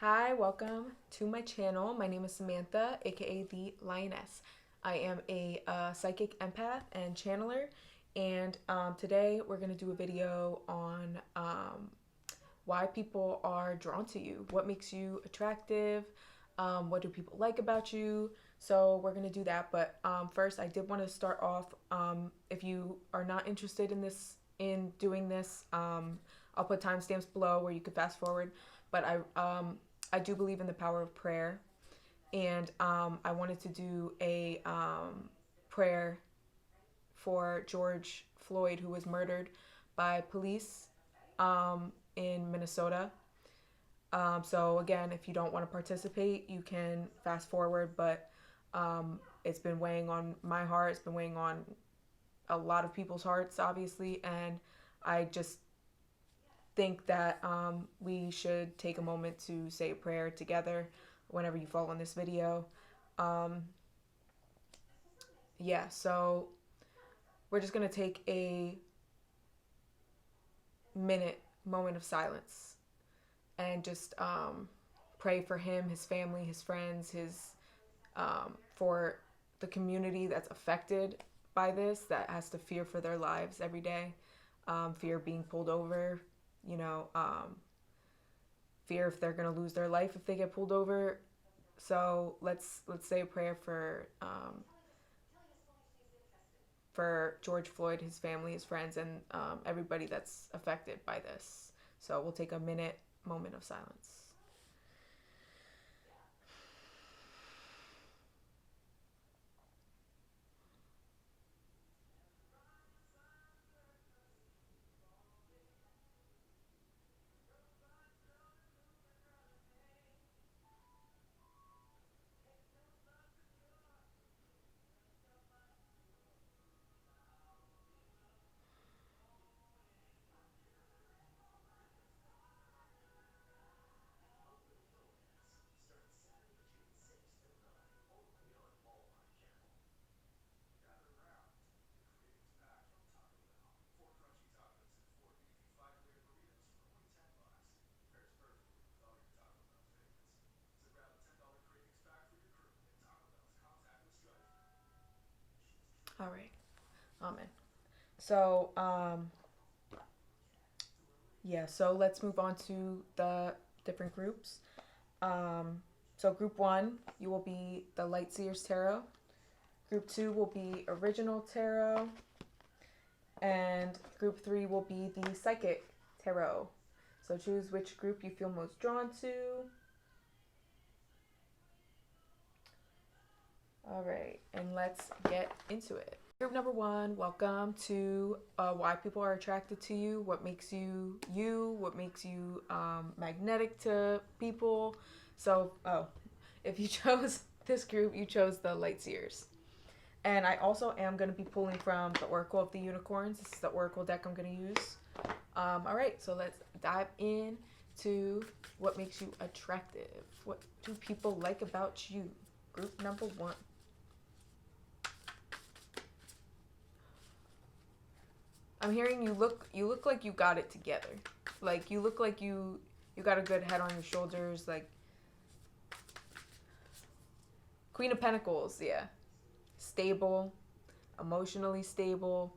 Hi, welcome to my channel. My name is Samantha, aka the Lioness. I am a psychic empath and channeler, and today we're going to do a video on why people are drawn to you, what makes you attractive, what do people like about you. So we're going to do that, but first I did want to start off. If you are not interested in doing this, I'll put timestamps below where you could fast forward. But I do believe in the power of prayer, and I wanted to do a prayer for George Floyd, who was murdered by police in Minnesota. So again, if you don't want to participate, you can fast forward, but it's been weighing on my heart. It's been weighing on a lot of people's hearts, obviously, and I just think that we should take a moment to say a prayer together whenever you fall on this video. Um, yeah, so we're just going to take a moment of silence and just pray for him, his family, his friends, for the community that's affected by this, that has to fear for their lives every day, fear being pulled over, you know, fear if they're gonna lose their life if they get pulled over. So let's say a prayer for George Floyd, his family, his friends, and everybody that's affected by this. So we'll take a moment of silence. All right, amen. So yeah, so let's move on to the different groups. So group one, you will be the Light Seers Tarot. Group two will be Original Tarot. And group three will be the Psychic Tarot. So choose which group you feel most drawn to. All right, and let's get into it. Group number one, welcome to why people are attracted to you, what makes you you, what makes you magnetic to people. So, if you chose this group, you chose the Light Seers. And I also am going to be pulling from the Oracle of the Unicorns. This is the Oracle deck I'm going to use. All right, so let's dive in to what makes you attractive. What do people like about you? Group number one. I'm hearing you look like you got it together. Like you look like you got a good head on your shoulders, like Queen of Pentacles, yeah. Stable, emotionally stable.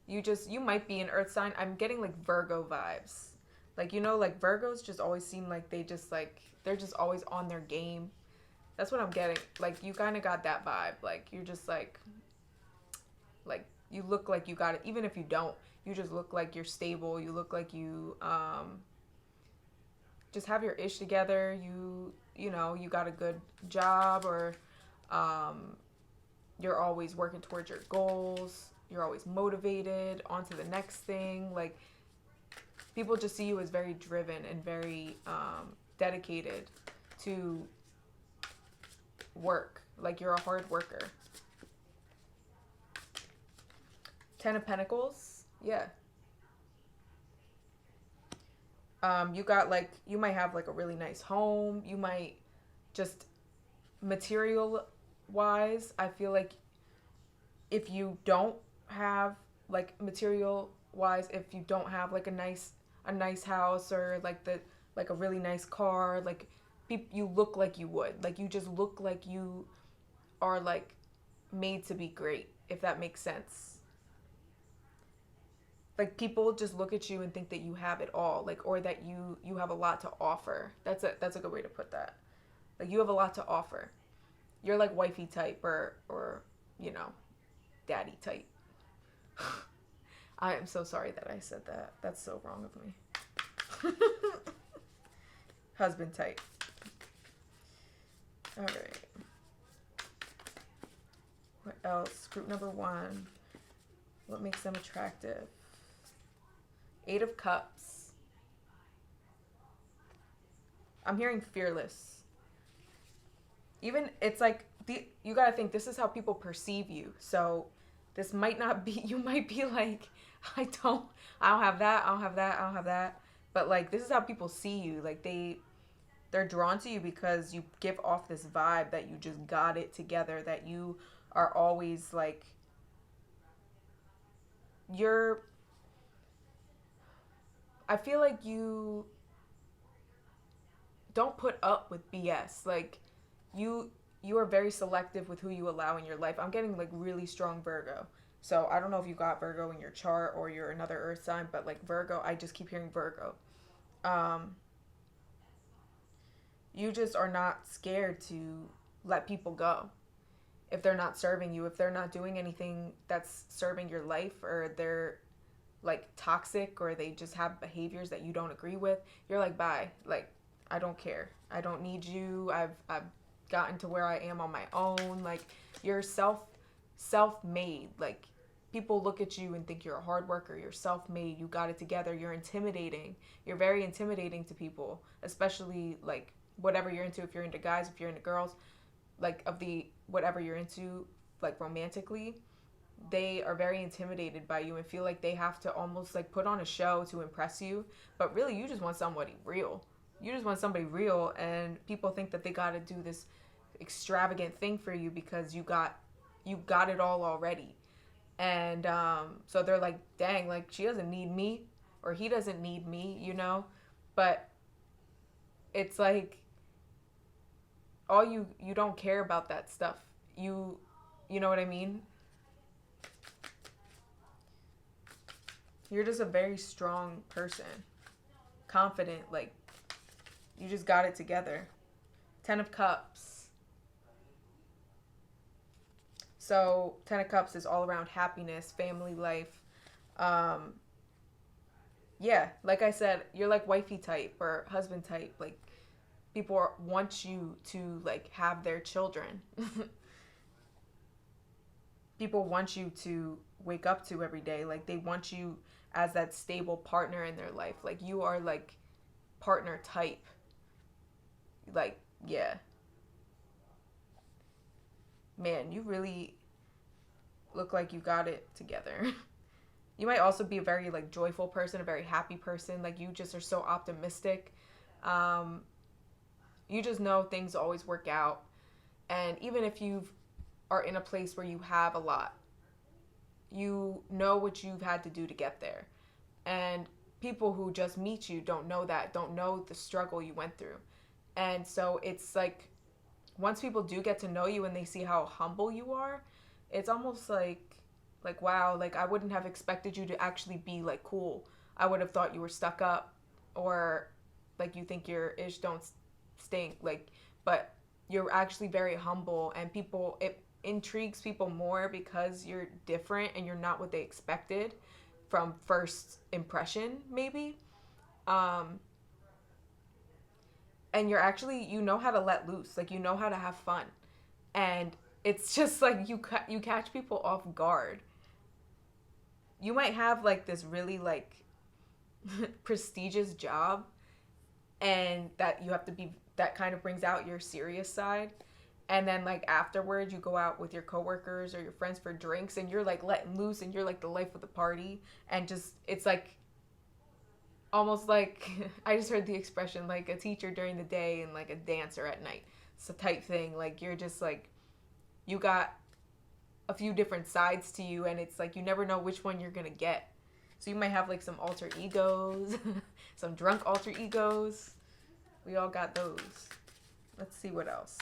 You might be an earth sign. I'm getting like Virgo vibes. Like like Virgos just always seem like they're just always on their game. That's what I'm getting. Like you kind of got that vibe. Like you're just like you look like you got it, even if you don't. You just look like you're stable. You look like you just have your ish together. You got a good job, or you're always working towards your goals. You're always motivated on to the next thing. Like people just see you as very driven and very dedicated to work. Like you're a hard worker. Ten of Pentacles, yeah. You might have like a really nice home. You might just material wise, I feel like if you don't have like material wise, if you don't have like a nice house, or like a really nice car, like you look like you would. Like you just look like you are like made to be great, if that makes sense. Like people just look at you and think that you have it all, like, or that you have a lot to offer. That's a good way to put that. Like you have a lot to offer. You're like wifey type or you know, daddy type. I am so sorry that I said that. That's so wrong of me. Husband type. All right. What else? Group number 1. What makes them attractive? 8 of Cups. I'm hearing fearless. Even it's like you gotta think this is how people perceive you. So this might not be. You might be like, I don't have that. I don't have that. I don't have that. But like this is how people see you. Like they're drawn to you because you give off this vibe that you just got it together. That you are always like I feel like you don't put up with BS. Like you are very selective with who you allow in your life. I'm getting like really strong Virgo. So I don't know if you got Virgo in your chart or you're another earth sign, but like Virgo, I just keep hearing Virgo. You just are not scared to let people go. If they're not serving you, if they're not doing anything that's serving your life, or they're like toxic, or they just have behaviors that you don't agree with, you're like, bye. Like, I don't care. I don't need you. I've gotten to where I am on my own. Like, you're self-made. Like, people look at you and think you're a hard worker. You're self-made. You got it together. You're intimidating. You're very intimidating to people, especially like whatever you're into. If you're into guys, if you're into girls, like of the whatever you're into, like romantically, they are very intimidated by you and feel like they have to almost like put on a show to impress you. But really, you just want somebody real. You just want somebody real, and people think that they got to do this extravagant thing for you because you got it all already. And so they're like, dang, like she doesn't need me, or he doesn't need me, you know? But it's like all you don't care about that stuff. You know what I mean? You're just a very strong person. Confident, like you just got it together. 10 of Cups. So 10 of Cups is all around happiness, family life. Yeah, like I said, you're like wifey type or husband type. Like people want you to like have their children. People want you to wake up to every day. Like they want you as that stable partner in their life. Like you are like partner type. Like, yeah. Man, you really look like you got it together. You might also be a very like joyful person, a very happy person. Like you just are so optimistic. You just know things always work out. And even if you are in a place where you have a lot, you know what you've had to do to get there. And people who just meet you don't know that, don't know the struggle you went through. And so it's like once people do get to know you and they see how humble you are, it's almost like wow, like I wouldn't have expected you to actually be like cool. I would have thought you were stuck up, or like you think your ish don't stink, like, but you're actually very humble, and people, it intrigues people more because you're different and you're not what they expected from first impression, maybe. And you're actually, you know how to let loose, like you know how to have fun, and it's just like you catch people off guard. You might have like this really like prestigious job, and that you have to be, that kind of brings out your serious side. And then like afterwards you go out with your coworkers or your friends for drinks, and you're like letting loose, and you're like the life of the party, and just it's like almost like I just heard the expression like a teacher during the day and like a dancer at night. It's a type thing. Like you're just like, you got a few different sides to you, and it's like you never know which one you're gonna get. So you might have like some alter egos, some drunk alter egos. We all got those. Let's see what else.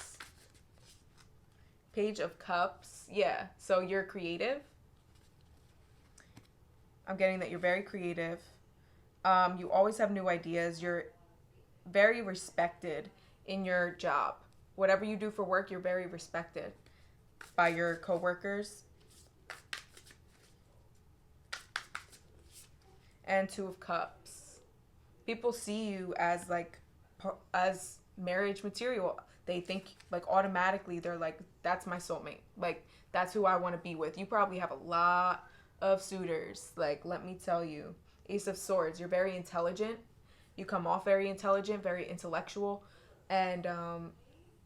Page of Cups. Yeah, so you're creative. I'm getting that you're very creative. You always have new ideas. You're very respected in your job. Whatever you do for work, you're very respected by your coworkers. And Two of Cups. People see you as like as marriage material. They think like automatically they're like, that's my soulmate. Like that's who I want to be with. You probably have a lot of suitors. Like let me tell you. Ace of Swords. You're very intelligent. You come off very intelligent, very intellectual, and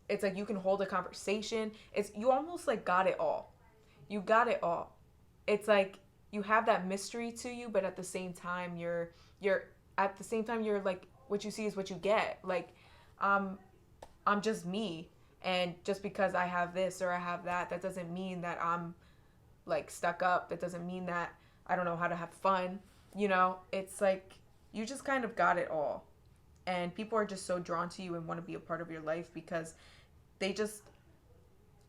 it's like you can hold a conversation. It's you almost like got it all. You got it all. It's like you have that mystery to you, but at the same time you're at the same time you're like what you see is what you get. Like I'm just me, and just because I have this or I have that, that doesn't mean that I'm like stuck up. That doesn't mean that I don't know how to have fun. You know, it's like you just kind of got it all. And people are just so drawn to you and want to be a part of your life because they just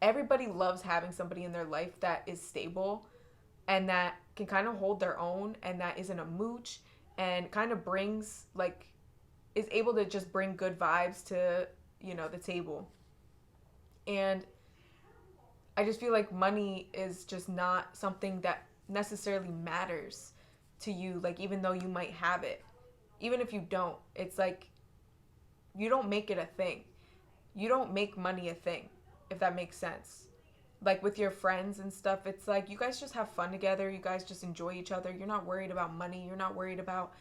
everybody loves having somebody in their life that is stable and that can kind of hold their own and that isn't a mooch and kind of brings like is able to just bring good vibes to, you know, the table. And I just feel like money is just not something that necessarily matters to you, like even though you might have it. Even if you don't, it's like you don't make it a thing. You don't make money a thing, if that makes sense. Like with your friends and stuff, it's like you guys just have fun together. You guys just enjoy each other. You're not worried about money. You're not worried about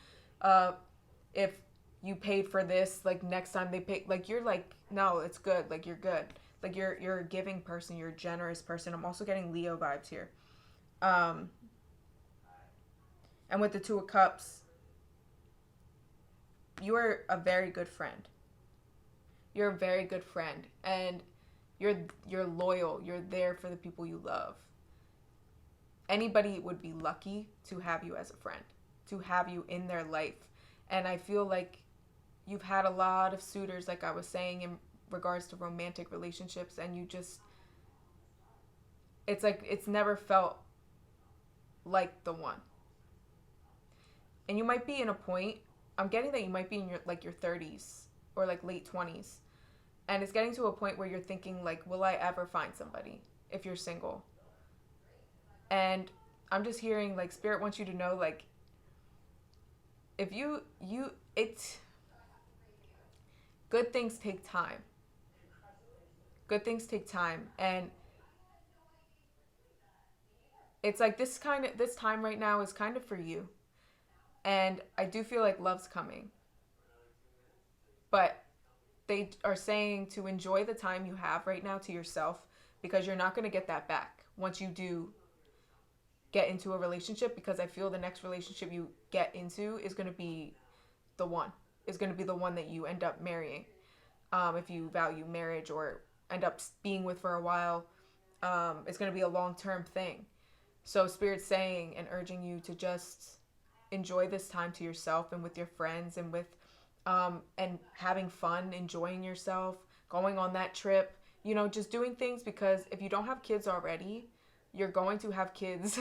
if you paid for this, like next time they pay. Like you're like, no, it's good. Like you're good. Like you're a giving person. You're a generous person. I'm also getting Leo vibes here. Um, and with the Two of Cups, you are a very good friend. You're a very good friend, and you're loyal. You're there for the people you love. Anybody would be lucky to have you as a friend, to have you in their life. And I feel like you've had a lot of suitors, like I was saying, in regards to romantic relationships, and you just, it's like it's never felt like the one. And you might be in a point, I'm getting that you might be in your like your 30s or like late 20s. And it's getting to a point where you're thinking like, will I ever find somebody if you're single? And I'm just hearing like spirit wants you to know like if it's good things take time. Good things take time, and it's like this time right now is kind of for you. And I do feel like love's coming. But they are saying to enjoy the time you have right now to yourself because you're not going to get that back once you do get into a relationship, because I feel the next relationship you get into is going to be the one. Is going to be the one that you end up marrying. If you value marriage or end up being with for a while, it's going to be a long-term thing. So Spirit's saying and urging you to just enjoy this time to yourself and with your friends and with and having fun, enjoying yourself, going on that trip, you know, just doing things, because if you don't have kids already, you're going to have kids.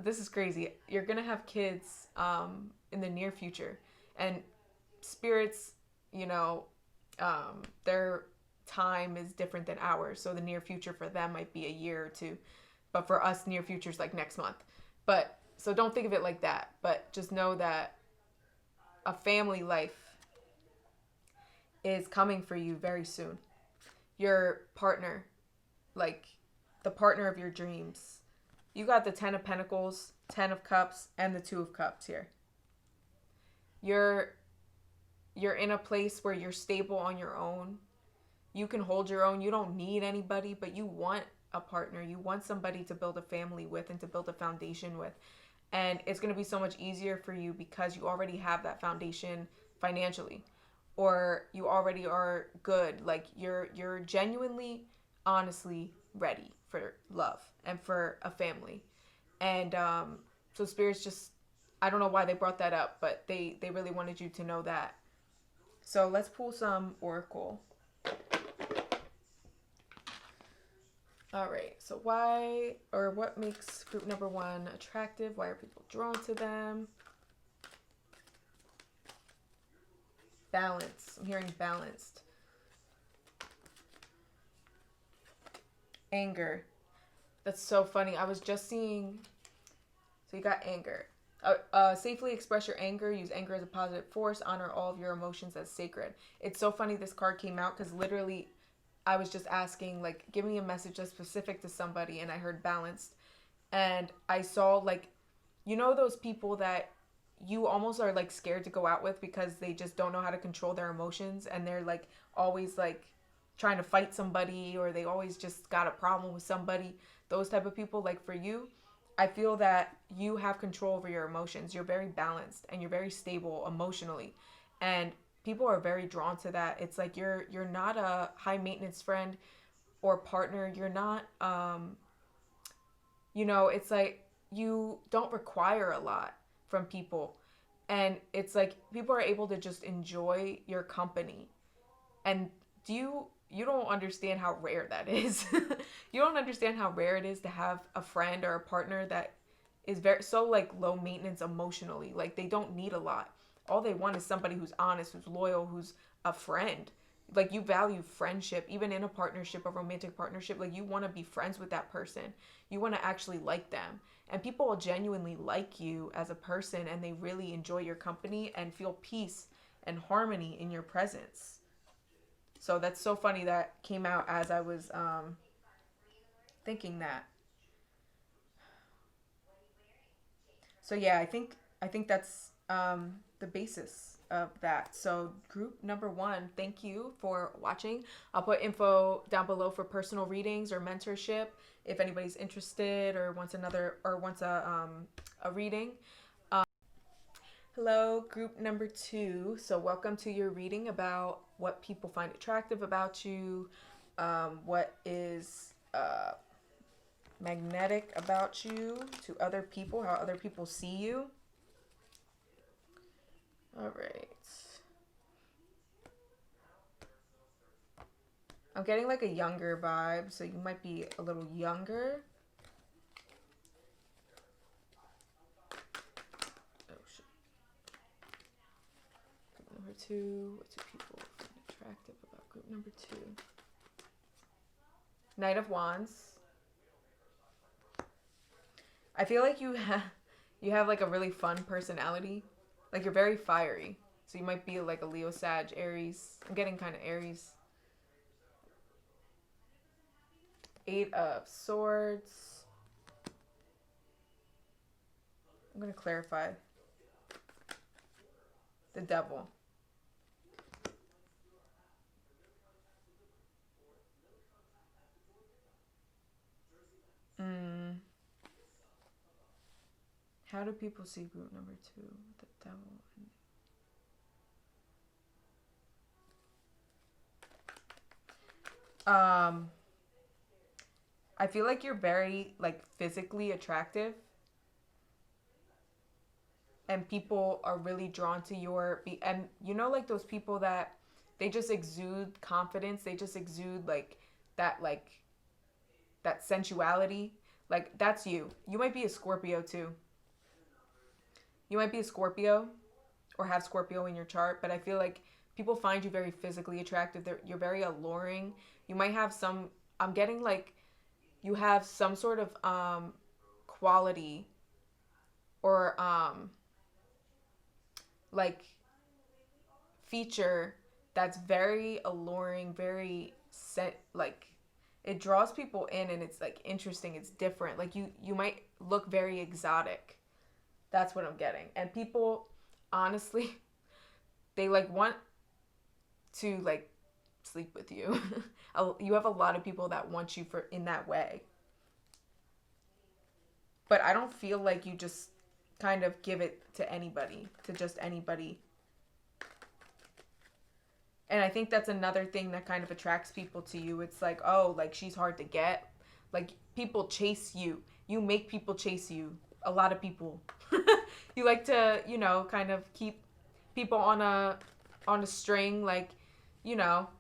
This is crazy. You're going to have kids in the near future. And spirits, you know, their time is different than ours. So the near future for them might be a year or two. But for us, near future is like next month. But so don't think of it like that. But just know that a family life is coming for you very soon. Your partner, like the partner of your dreams. You got the 10 of Pentacles, 10 of Cups, and the 2 of Cups here. You're in a place where you're stable on your own. You can hold your own. You don't need anybody, but you want a partner. You want somebody to build a family with and to build a foundation with. And it's going to be so much easier for you because you already have that foundation financially, or you already are good. Like you're genuinely, honestly ready for love and for a family. And so spirits just, I don't know why they brought that up, but they really wanted you to know that. So let's pull some oracle. All right. So why or what makes group number one attractive? Why are people drawn to them? Balance. I'm hearing balanced. Anger. That's so funny. I was just seeing. So you got anger. Safely express your anger. Use anger as a positive force. Honor all of your emotions as sacred. It's so funny this card came out because literally I was just asking, like, give me a message that's specific to somebody, and I heard balanced. And I saw, like, you know, those people that you almost are like scared to go out with because they just don't know how to control their emotions, and they're like always like trying to fight somebody, or they always just got a problem with somebody. Those type of people, like for you, I feel that you have control over your emotions. You're very balanced and you're very stable emotionally, and people are very drawn to that. It's like you're not a high maintenance friend or partner. You're not it's like you don't require a lot from people. And it's like people are able to just enjoy your company. And you don't understand how rare that is. You don't understand how rare it is to have a friend or a partner that is very so like low maintenance emotionally. Like they don't need a lot. All they want is somebody who's honest, who's loyal, who's a friend. Like you value friendship even in a partnership, a romantic partnership. Like you want to be friends with that person. You want to actually like them. And people will genuinely like you as a person, and they really enjoy your company and feel peace and harmony in your presence. So that's so funny that came out as I was thinking that. So yeah, I think that's the basis of that. So group number one, thank you for watching. I'll put info down below for personal readings or mentorship if anybody's interested or wants a reading. Hello, group number two. So welcome to your reading about what people find attractive about you, what is magnetic about you to other people, how other people see you. All right. I'm getting like a younger vibe, so you might be a little younger. Oh shit. Group number two. What do people find attractive about group number two? Knight of Wands. I feel like you have like a really fun personality. Like you're very fiery. So you might be like a Leo, Sag, Aries. I'm getting kind of Aries. Eight of Swords. I'm going to clarify. The Devil. Mm. How do people see group number two? The Devil. I feel like you're very like physically attractive, and people are really drawn to and you know, like those people that they just exude confidence, they just exude like that sensuality. Like that's you. You might be a Scorpio too. You might be a Scorpio or have Scorpio in your chart, but I feel like people find you very physically attractive. You're very alluring. You might have some, I'm getting like you have some sort of quality or like feature that's very alluring, very set, like it draws people in, and it's like interesting, it's different. Like you might look very exotic. That's what I'm getting. And people honestly they like want to like sleep with you. You have a lot of people that want you for in that way. But I don't feel like you just kind of give it to anybody, to just anybody. And I think that's another thing that kind of attracts people to you. It's like, oh, like she's hard to get. Like people chase you. You make people chase you. A lot of people. You like to, kind of keep people on a string, like,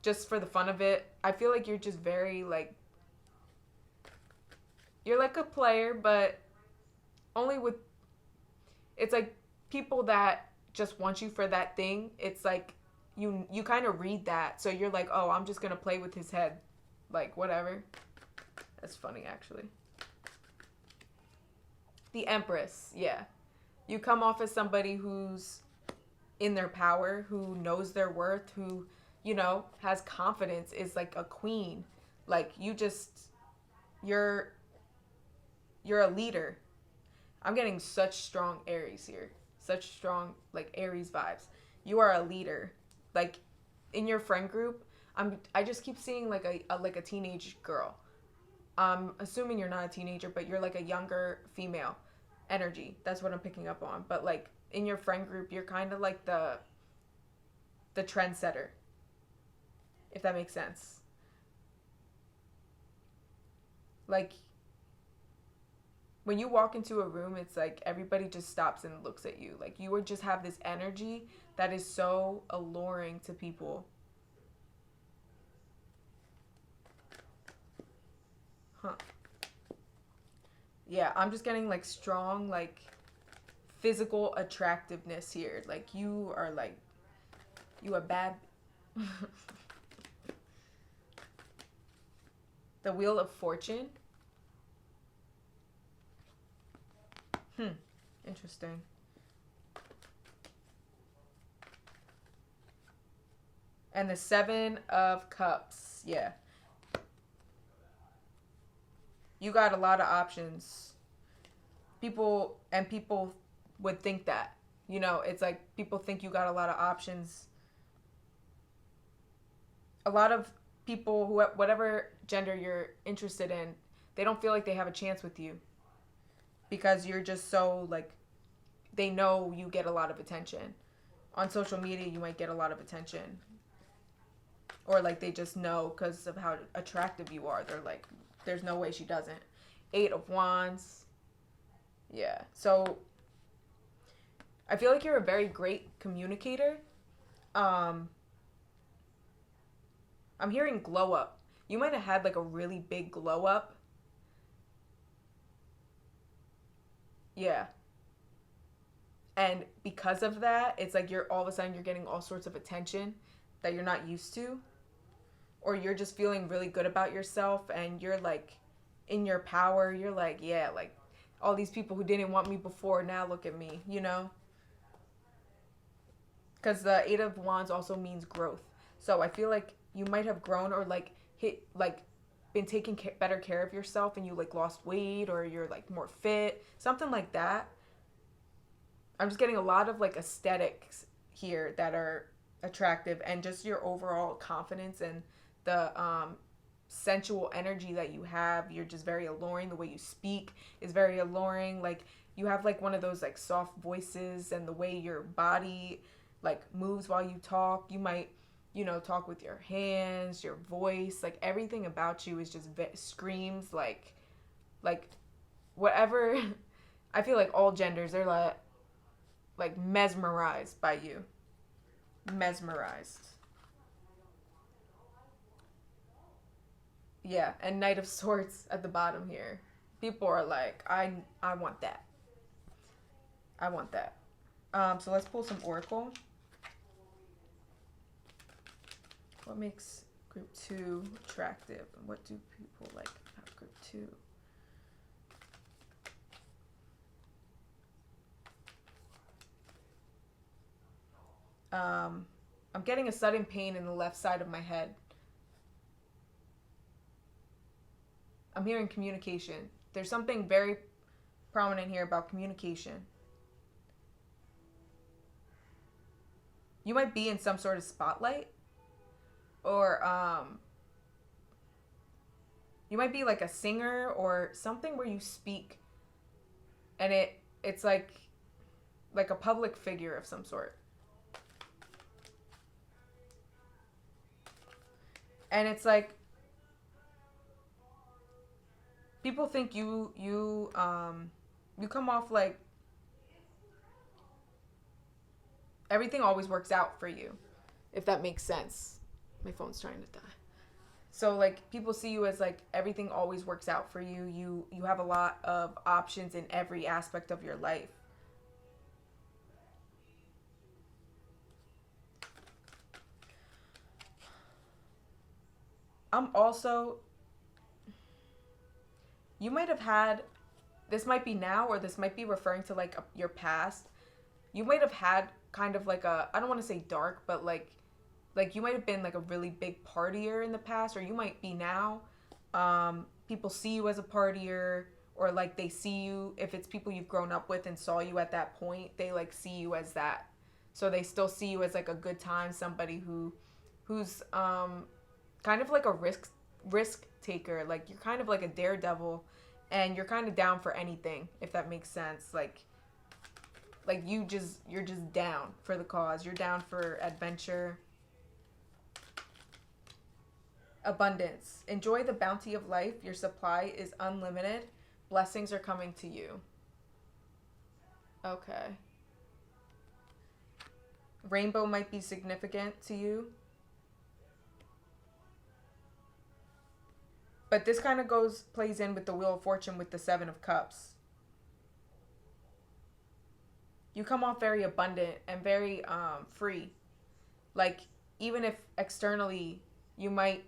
just for the fun of it. I feel like you're just very like you're like a player, but only with, it's like people that just want you for that thing. It's like you kind of read that, so you're like, oh, I'm just gonna play with his head, like whatever. That's funny, actually. The Empress, yeah. You come off as somebody who's in their power, who knows their worth, who, has confidence, is like a queen. Like you're you're a leader. I'm getting such strong Aries here. Such strong like Aries vibes. You are a leader. Like in your friend group, I just keep seeing like a teenage girl. I'm assuming you're not a teenager, but you're like a younger female energy. That's what I'm picking up on. But like in your friend group, you're kind of like the trendsetter, if that makes sense. Like when you walk into a room, it's like everybody just stops and looks at you. Like you would just have this energy that is so alluring to people. Huh. Yeah, I'm just getting like strong, like physical attractiveness here. Like you are like, you a bad. The Wheel of Fortune. Interesting. And the Seven of Cups. Yeah. You got a lot of options. People would think that. It's like people think you got a lot of options. A lot of people, whatever gender you're interested in, they don't feel like they have a chance with you because you're just so like, they know you get a lot of attention. On social media, you might get a lot of attention. Or like they just know because of how attractive you are. They're like, there's no way she doesn't. Eight of Wands. Yeah. So I feel like you're a very great communicator. I'm hearing glow up. You might have had like a really big glow up. Yeah. And because of that, it's like you're all of a sudden you're getting all sorts of attention that you're not used to. Or you're just feeling really good about yourself and you're like in your power. You're like, yeah, like all these people who didn't want me before, now look at me, Because the Eight of Wands also means growth. So I feel like you might have grown or like been taking better care of yourself and you like lost weight or you're like more fit, something like that. I'm just getting a lot of like aesthetics here that are attractive and just your overall confidence and the sensual energy that you have. You're just very alluring. The way you speak is very alluring. Like you have like one of those like soft voices and the way your body like moves while you talk. You might, talk with your hands, your voice, like everything about you is just screams like whatever. I feel like all genders, they're like mesmerized by you. Mesmerized. Yeah, and Knight of Swords at the bottom here. People are like, I want that. I want that. So let's pull some Oracle. What makes group 2 attractive? And what do people like about group 2? I'm getting a sudden pain in the left side of my head. I'm hearing communication. There's something very prominent here about communication. You might be in some sort of spotlight. Or you might be like a singer or something where you speak and it's like a public figure of some sort. And it's like people think you come off like everything always works out for you, if that makes sense. My phone's trying to die. So like people see you as like everything always works out for you. You have a lot of options in every aspect of your life. I'm also, you might have had, this might be now or this might be referring to like your past. You might have had kind of like a, I don't want to say dark, but like you might have been like a really big partier in the past, or you might be now. People see you as a partier, or like they see you, if it's people you've grown up with and saw you at that point, they like see you as that. So they still see you as like a good time, somebody who's kind of like a risk taker. Like you're kind of like a daredevil, and you're kind of down for anything, if that makes sense. Like you're just down for the cause. You're down for adventure. Abundance. Enjoy the bounty of life. Your supply is unlimited. Blessings are coming to you. Okay. Rainbow might be significant to you. But this kind of plays in with the Wheel of Fortune with the Seven of Cups. You come off very abundant and very free. Like, even if externally you might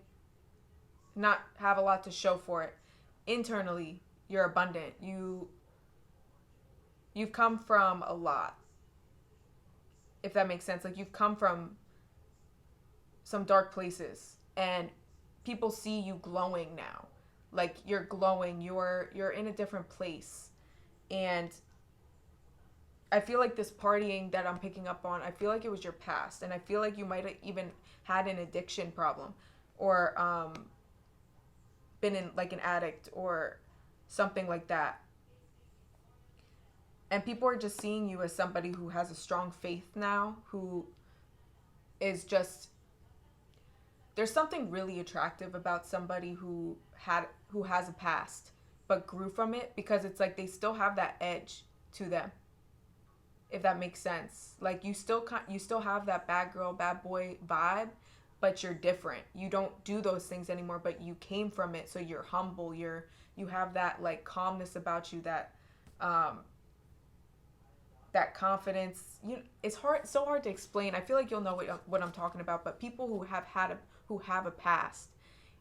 not have a lot to show for it, internally you're abundant. You've come from a lot, if that makes sense. Like you've come from some dark places, and people see you glowing now. Like you're glowing, you're in a different place. And I feel like this partying that I'm picking up on, I feel like it was your past, and I feel like you might have even had an addiction problem, or been in like an addict or something like that. And people are just seeing you as somebody who has a strong faith now, who is just, there's something really attractive about somebody who has a past but grew from it, because it's like they still have that edge to them, if that makes sense. Like you still have that bad girl, bad boy vibe, but you're different. You don't do those things anymore, but you came from it, so you're humble. You have that like calmness about you, that that confidence. It's so hard to explain. I feel like you'll know what I'm talking about, but people who have a past,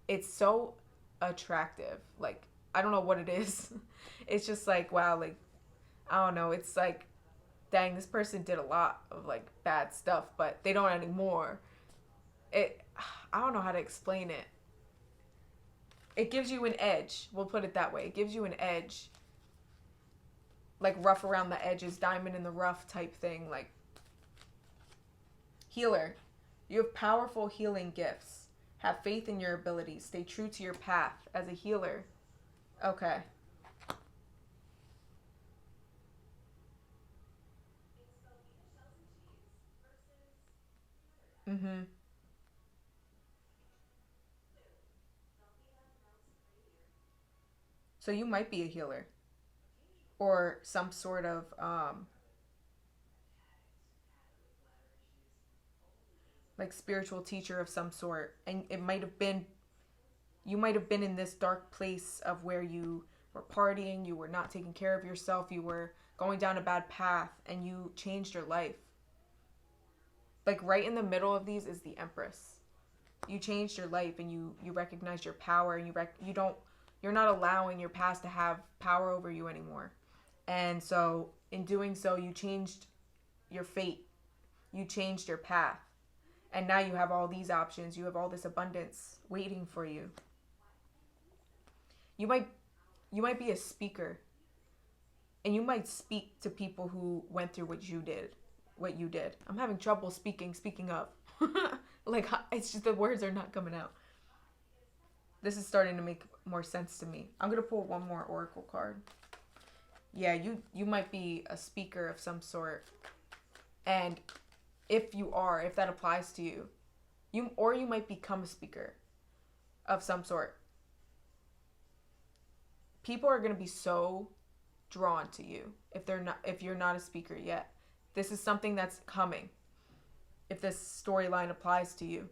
it's so attractive. Like I don't know what it is. It's just like, wow, like I don't know. It's like, dang, this person did a lot of like bad stuff, but they don't anymore. I don't know how to explain it. It gives you an edge. We'll put it that way. It gives you an edge. Like rough around the edges, diamond in the rough type thing. Like healer. You have powerful healing gifts. Have faith in your abilities. Stay true to your path as a healer. Okay. Mm-hmm. So you might be a healer, or some sort of like spiritual teacher of some sort, and it might have been, you might have been in this dark place of where you were partying, you were not taking care of yourself, you were going down a bad path, and you changed your life. Like right in the middle of these is the Empress. You changed your life, and you recognized your power, and you're not allowing your past to have power over you anymore. And so in doing so, you changed your fate. You changed your path. And now you have all these options. You have all this abundance waiting for you. You might be a speaker, and you might speak to people who went through what you did. I'm having trouble speaking up. Like it's just the words are not coming out. This is starting to make more sense to me. I'm going to pull one more oracle card. Yeah, you might be a speaker of some sort. And if that applies to you, you might become a speaker of some sort. People are going to be so drawn to you if you're not a speaker yet. This is something that's coming. If this storyline applies to you,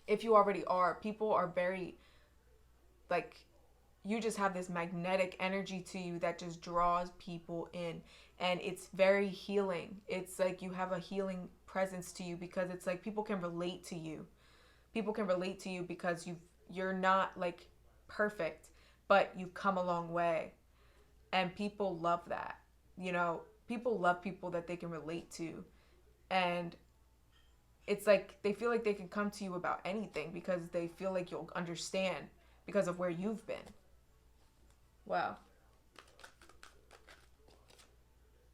if you already are, people are very, like, you just have this magnetic energy to you that just draws people in, and it's very healing. It's like you have a healing presence to you, because it's like people can relate to you. People can relate to you because you're not like perfect, but you've come a long way, and people love that. You know, people love people that they can relate to, and it's like they feel like they can come to you about anything because they feel like you'll understand because of where you've been. Wow.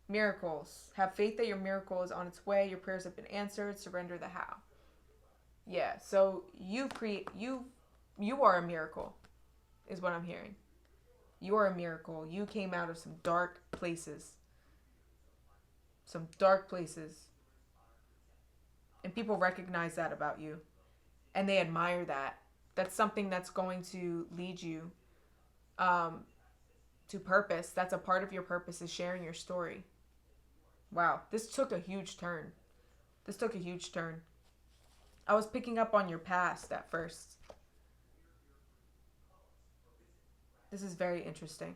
Miracles. Have faith that your miracle is on its way. Your prayers have been answered. Surrender the how. Yeah. So you are a miracle, is what I'm hearing. You are a miracle. You came out of some dark places. Some dark places. And people recognize that about you. And they admire that. That's something that's going to lead you to purpose. That's a part of your purpose, is sharing your story. Wow, this took a huge turn. This took a huge turn. I was picking up on your past at first. This is very interesting.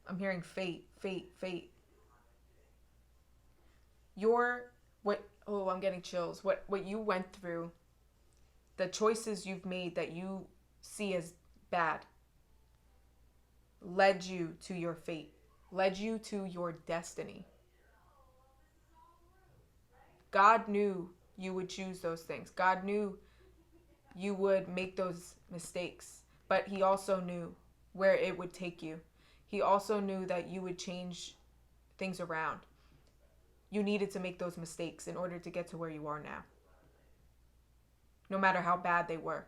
I'm hearing fate, fate, fate. Your what oh, I'm getting chills. What you went through, the choices you've made that you see as bad, led you to your fate, led you to your destiny. God knew you would choose those things. God knew you would make those mistakes, but He also knew where it would take you. He also knew that you would change things around. You needed to make those mistakes in order to get to where you are now, no matter how bad they were.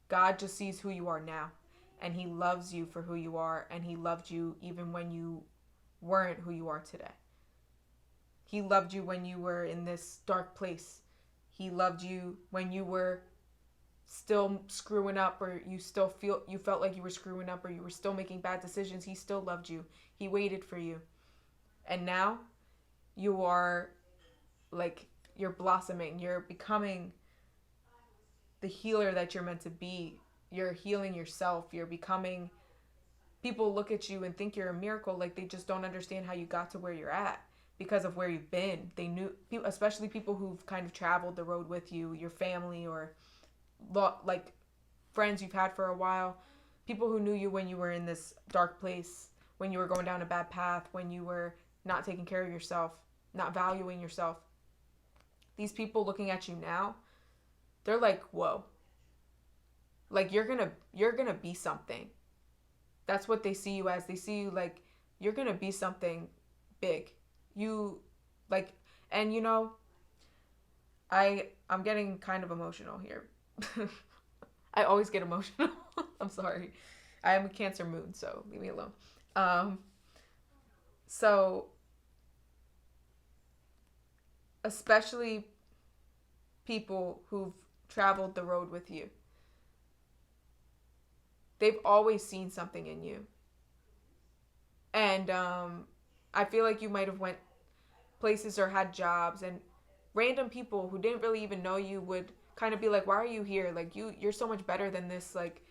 God just sees who you are now, and He loves you for who you are, and He loved you even when you weren't who you are today. He loved you when you were in this dark place. He loved you when you were still screwing up, or you felt like you were screwing up, or you were still making bad decisions. He still loved you. He waited for you. And now you are like, you're blossoming. You're becoming the healer that you're meant to be. You're healing yourself. You're becoming, people look at you and think you're a miracle. Like, they just don't understand how you got to where you're at because of where you've been. They knew, especially people who've kind of traveled the road with you, your family, or like friends you've had for a while, people who knew you when you were in this dark place, when you were going down a bad path, when you were not taking care of yourself, not valuing yourself. These people looking at you now, they're like, whoa, like you're gonna be something. That's what they see you as. They see you like, you're gonna be something big. You like, and you know, I'm getting kind of emotional here. I always get emotional. I'm sorry. I am a Cancer moon, so leave me alone. So especially people who've traveled the road with you, they've always seen something in you. And I feel like you might have went places or had jobs, and random people who didn't really even know you would kind of be like, why are you here? Like, you're so much better than this. Like,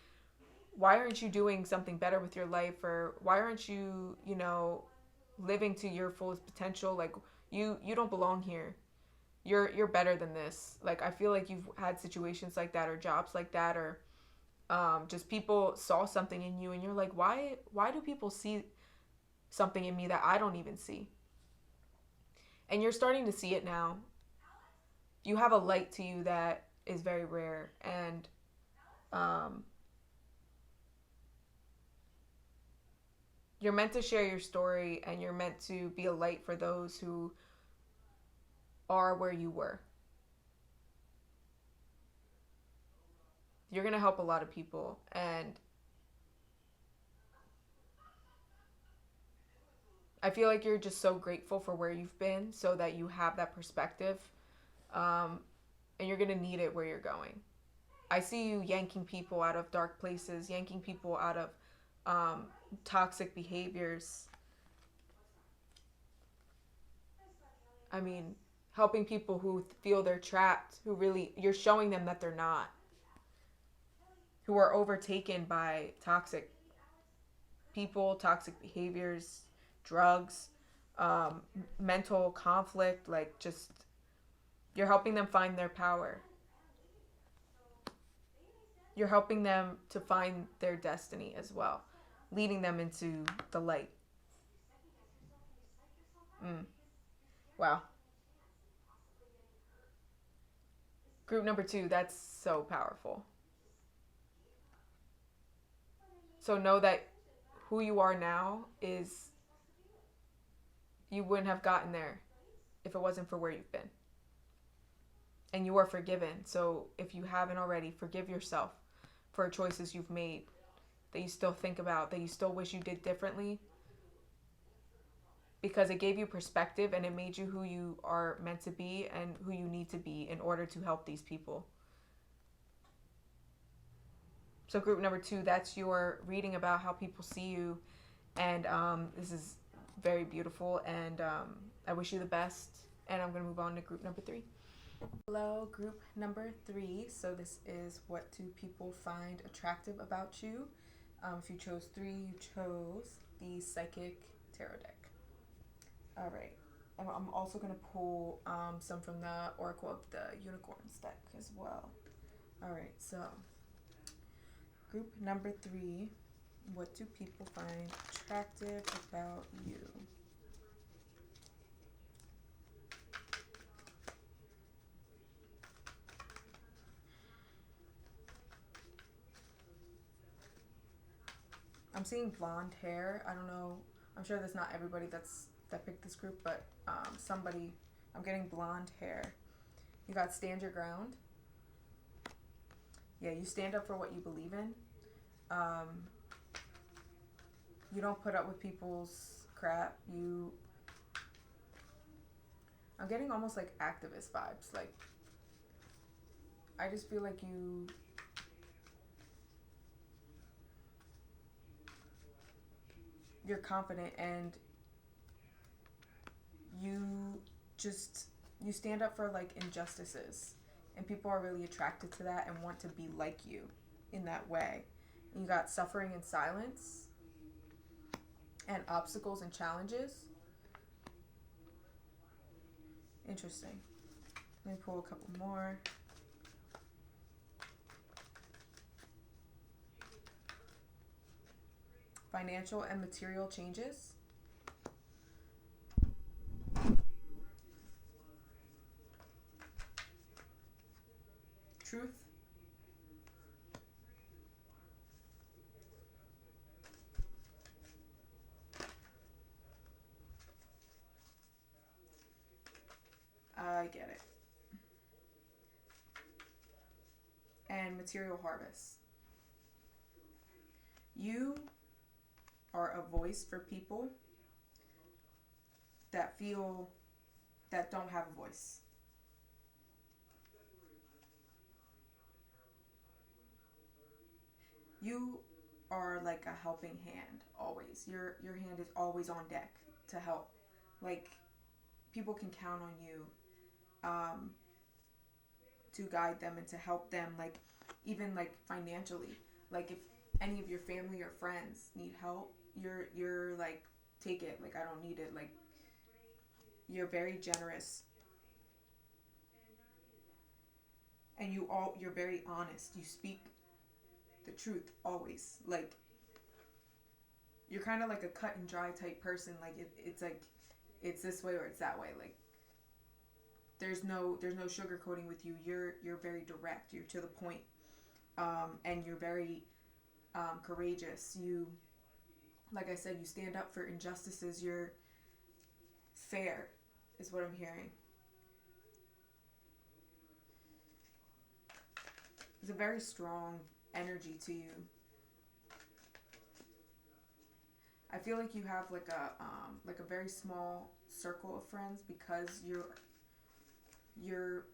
why aren't you doing something better with your life? Or why aren't you, living to your fullest potential? Like, you don't belong here. You're better than this. Like, I feel like you've had situations like that, or jobs like that, or just people saw something in you, and you're like, why do people see something in me that I don't even see? And you're starting to see it now. You have a light to you that is very rare, and you're meant to share your story, and you're meant to be a light for those who are where you were. You're going to help a lot of people, and I feel like you're just so grateful for where you've been, so that you have that perspective, and you're going to need it where you're going. I see you yanking people out of dark places, yanking people out of toxic behaviors. I mean, helping people who feel they're trapped, who really, you're showing them that they're not, who are overtaken by toxic people, toxic behaviors, drugs, mental conflict, like just you're helping them find their power. You're helping them to find their destiny as well, leading them into the light. Mm. Wow. Group number 2, that's so powerful. So know that who you are now is, you wouldn't have gotten there if it wasn't for where you've been. And you are forgiven. So if you haven't already, forgive yourself for choices you've made that you still think about, that you still wish you did differently, because it gave you perspective and it made you who you are meant to be and who you need to be in order to help these people. So group number 2, that's your reading about how people see you. And this is very beautiful, and I wish you the best. And I'm going to move on to group number 3. Hello, group number 3. So this is, what do people find attractive about you? If you chose 3, you chose the Psychic Tarot deck. All right. And I'm also going to pull some from the Oracle of the Unicorns deck as well. All right, so group number 3, what do people find attractive about you? I'm seeing blonde hair. I don't know. I'm sure that's not everybody that picked this group, but somebody. I'm getting blonde hair. You got stand your ground. Yeah, you stand up for what you believe in. You don't put up with people's crap. I'm getting almost like activist vibes. Like, I just feel like you're confident, and you stand up for like injustices, and people are really attracted to that and want to be like you in that way. And you got suffering in silence and obstacles and challenges. Interesting. Let me pull a couple more. Financial and material changes. Truth. I get it. And material harvest. You are a voice for people that don't have a voice. You are like a helping hand always. Your hand is always on deck to help. Like, people can count on you to guide them and to help them, like, even like financially. Like, if any of your family or friends need help, you're like, take it. Like, I don't need it. Like, you're very generous, and you're very honest. You speak the truth always. Like, you're kind of like a cut and dry type person. Like, it's like, it's this way or it's that way. Like, there's no sugarcoating with you. You're very direct. You're to the point, and you're very courageous. You, like I said, you stand up for injustices. You're fair, is what I'm hearing. There's a very strong energy to you. I feel like you have like a very small circle of friends, because you're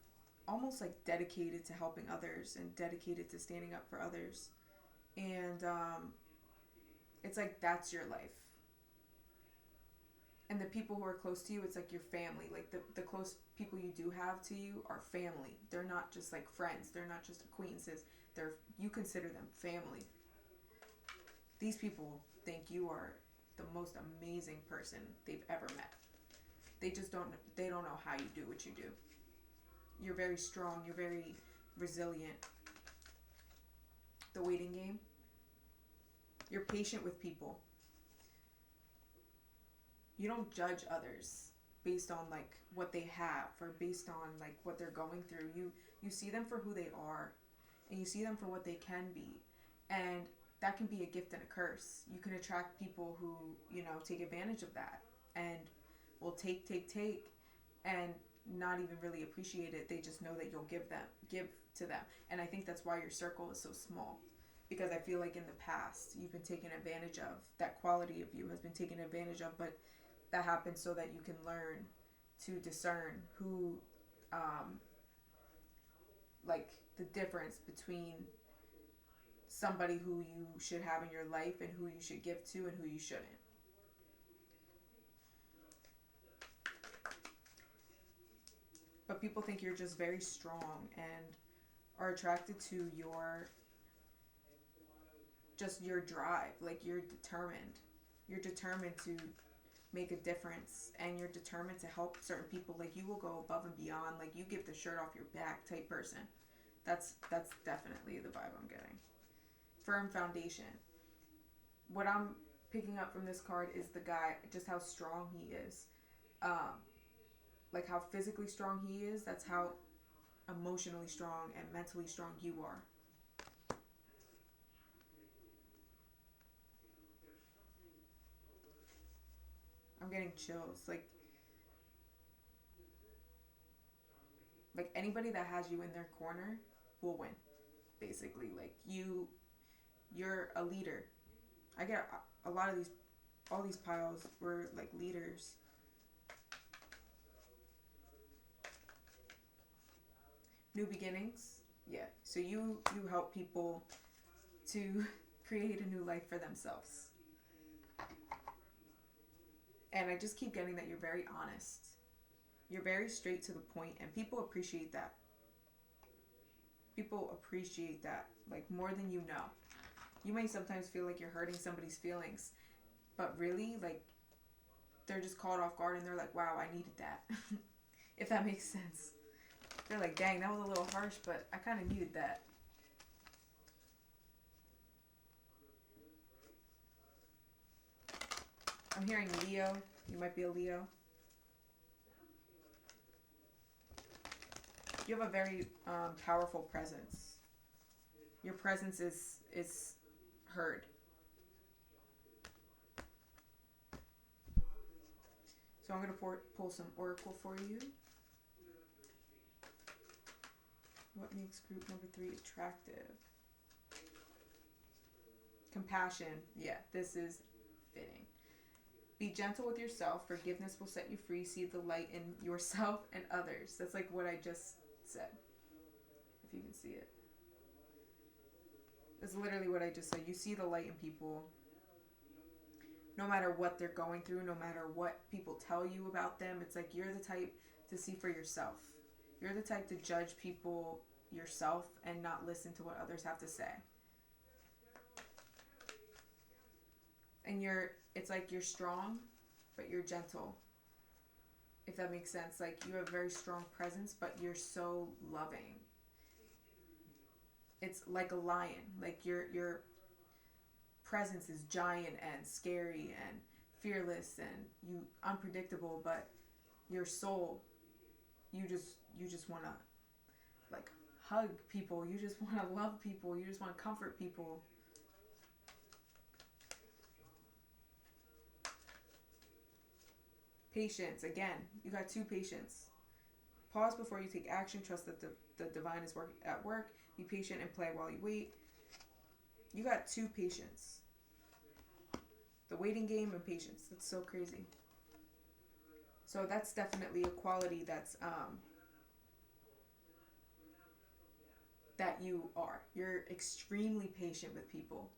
almost like dedicated to helping others and dedicated to standing up for others, and it's like that's your life. And the people who are close to you, it's like your family. Like the close people you do have to you are family. They're not just like friends. They're not just acquaintances. You consider them family. These people think you are the most amazing person they've ever met. They don't know how you do what you do. You're very strong, you're very resilient. The waiting game. You're patient with people. You don't judge others based on like what they have or based on like what they're going through. You see them for who they are, and you see them for what they can be. And that can be a gift and a curse. You can attract people who, take advantage of that and will take, and not even really appreciate it. They just know that you'll give to them. And I think that's why your circle is so small. Because I feel like in the past you've been taken advantage of. That quality of you has been taken advantage of, but that happens so that you can learn to discern who, like the difference between somebody who you should have in your life and who you should give to and who you shouldn't. But people think you're just very strong and are attracted to your drive. Like you're determined. You're determined to make a difference, and you're determined to help certain people. Like you will go above and beyond. Like you give the shirt off your back type person. That's definitely the vibe I'm getting. Firm foundation. What I'm picking up from this card is the guy, just how strong he is. Like how physically strong he is, that's how emotionally strong and mentally strong you are. I'm getting chills. Like anybody that has you in their corner will win. Basically, like you're a leader. I get a lot of all these piles were like leaders. New beginnings. Yeah. So you help people to create a new life for themselves. And I just keep getting that you're very honest. You're very straight to the point, and people appreciate that. People appreciate that, like, more than you know. You might sometimes feel like you're hurting somebody's feelings, but really, like, they're just caught off guard and they're like, wow, I needed that. If that makes sense. They're like, dang, that was a little harsh, but I kind of needed that. I'm hearing Leo. You might be a Leo. You have a very powerful presence. Your presence is heard. So I'm going to pull some oracle for you. What makes group number 3 attractive? Compassion. Yeah, this is fitting. Be gentle with yourself. Forgiveness will set you free. See the light in yourself and others. That's like what I just said. If you can see it. That's literally what I just said. You see the light in people. No matter what they're going through, no matter what people tell you about them, it's like you're the type to see for yourself. You're the type to judge people yourself and not listen to what others have to say. And it's like you're strong, but you're gentle. If that makes sense. Like you have a very strong presence, but you're so loving. It's like a lion. Like your presence is giant and scary and fearless and unpredictable, but your soul, you just want to like hug people. You just want to love people. You just want to comfort people. Patience. Again, you got 2 patience. Pause before you take action. Trust that the divine is at work. Be patient and play while you wait. You got 2 patience. The waiting game and patience. That's so crazy. So that's definitely a quality that's that you are. You're extremely patient with people.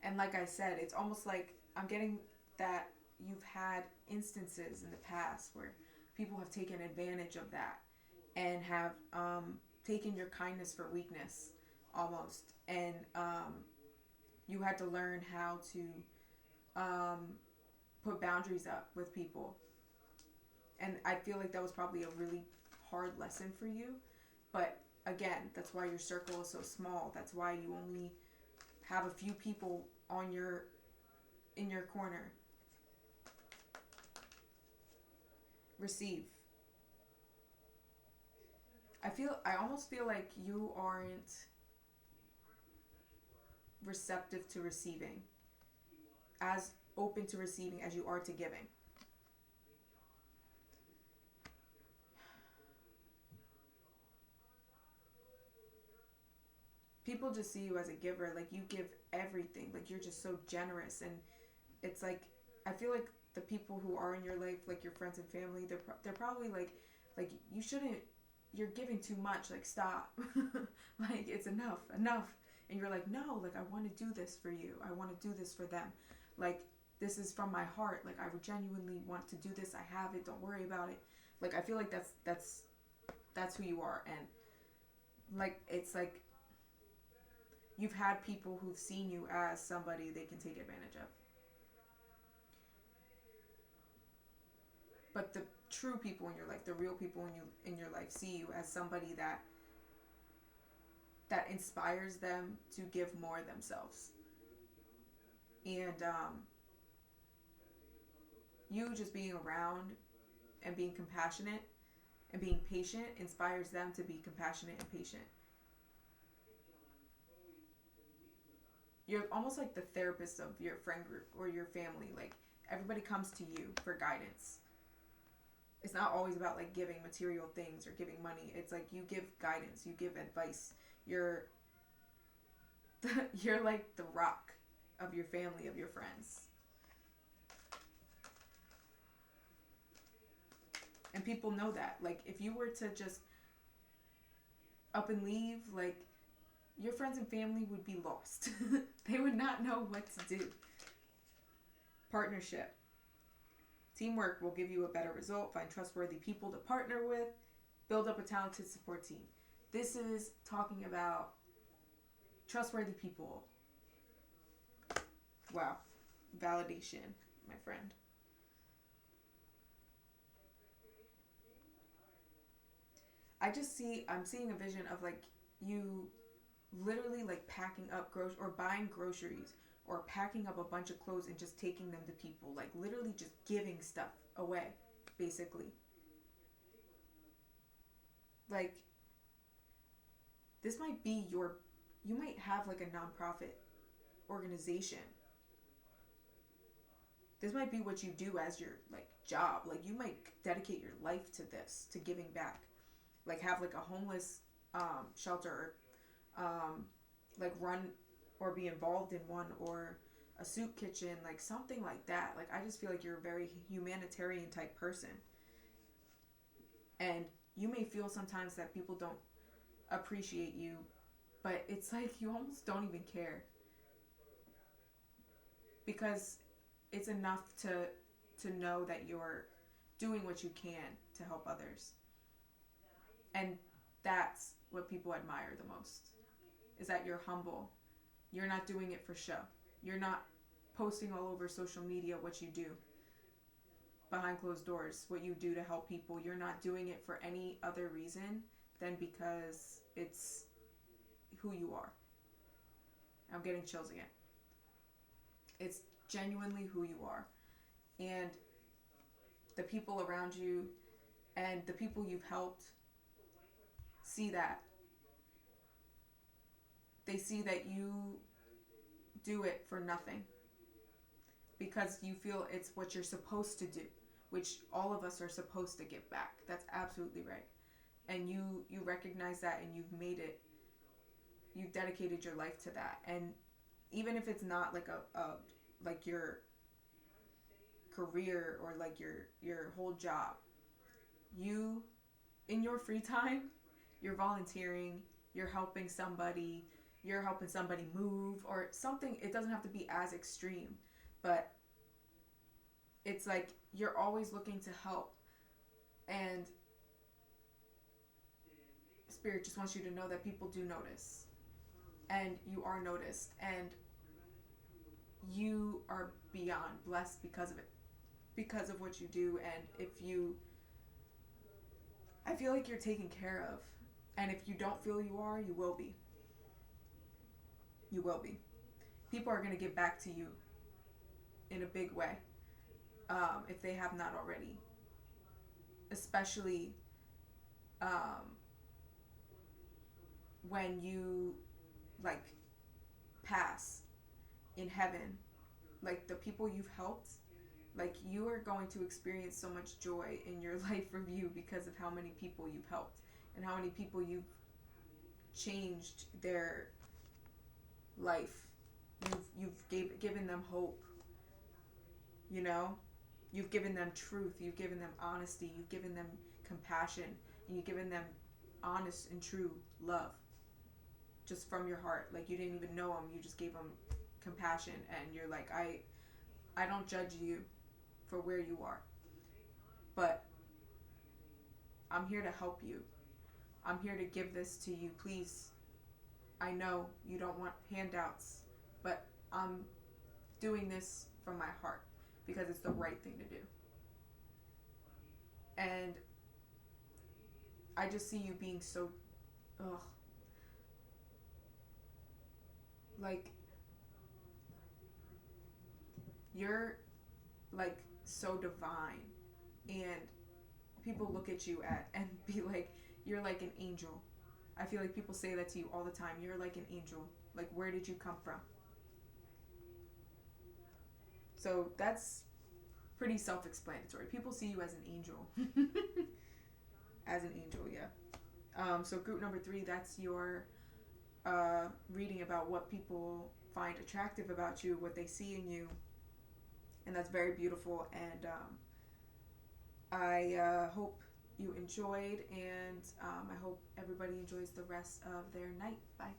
And like I said, it's almost like I'm getting that you've had instances in the past where people have taken advantage of that and have taken your kindness for weakness almost, and you had to learn how to put boundaries up with people. And I feel like that was probably a really hard lesson for you. But again, that's why your circle is so small. That's why you only have a few people on your in your corner. Receive. I almost feel like you aren't receptive to receiving, as open to receiving as you are to giving. People just see you as a giver, like you give everything, like you're just so generous. And it's like, I feel like the people who are in your life, like your friends and family, they're probably like you shouldn't, you're giving too much, like stop. Like it's enough. And you're like, no, like I want to do this for you, I want to do this for them, like this is from my heart, like I would genuinely want to do this, I have it, don't worry about it. Like I feel like that's who you are. And like it's like you've had people who've seen you as somebody they can take advantage of. But the true people in your life, the real people in your life, see you as somebody that inspires them to give more themselves. And you just being around and being compassionate and being patient inspires them to be compassionate and patient. You're almost like the therapist of your friend group or your family. Like everybody comes to you for guidance. It's not always about like giving material things or giving money. It's like you give guidance, you give advice. You're you're like the rock of your family, of your friends. And people know that. Like if you were to just up and leave, like your friends and family would be lost. They would not know what to do. Partnership. Teamwork will give you a better result. Find trustworthy people to partner with. Build up a talented support team. This is talking about trustworthy people. Wow. Validation, my friend. I'm seeing a vision of like you literally like packing up or buying groceries or packing up a bunch of clothes and just taking them to people, like literally just giving stuff away, basically. Like this might be you might have like a nonprofit organization. This might be what you do as your like job. Like you might dedicate your life to this, to giving back. Like have like a homeless shelter, like run or be involved in one, or a soup kitchen, like something like that. Like I just feel like you're a very humanitarian type person. And you may feel sometimes that people don't appreciate you, but it's like you almost don't even care, because it's enough to know that you're doing what you can to help others. And that's what people admire the most, is that you're humble. You're not doing it for show. You're not posting all over social media what you do behind closed doors, what you do to help people. You're not doing it for any other reason than because it's who you are. I'm getting chills again. It's genuinely who you are. And the people around you and the people you've helped see that. They see that you do it for nothing because you feel it's what you're supposed to do, which all of us are supposed to give back. That's absolutely right. And you recognize that, and you've dedicated your life to that. And even if it's not like a like your career or like your whole job, you in your free time, you're volunteering, you're helping somebody, move or something. It doesn't have to be as extreme, but it's like you're always looking to help, and Spirit just wants you to know that people do notice, and you are noticed, and you are beyond blessed because of it, because of what you do. And if you, I feel like you're taken care of, and if you don't feel you are, you will be. You will be. People are going to give back to you in a big way, if they have not already, especially when you like pass in heaven. Like the people you've helped, like you are going to experience so much joy in your life review because of how many people you've helped and how many people you've changed their life. You've given them hope, you know? You've given them truth, you've given them honesty, you've given them compassion, and you've given them honest and true love just from your heart. Like you didn't even know them, you just gave them compassion, and you're like, I don't judge you for where you are, but I'm here to help you. I'm here to give this to you. Please, I know you don't want handouts, but I'm doing this from my heart because it's the right thing to do. And I just see you being so, like, you're like so divine, and people look at you and be like, you're like an angel. I feel like people say that to you all the time. You're like an angel. Like, where did you come from? So that's pretty self-explanatory. People see you as an angel. As an angel, yeah. So group number 3, that's your reading about what people find attractive about you, what they see in you. And that's very beautiful. And I hope you enjoyed, and I hope everybody enjoys the rest of their night. Bye.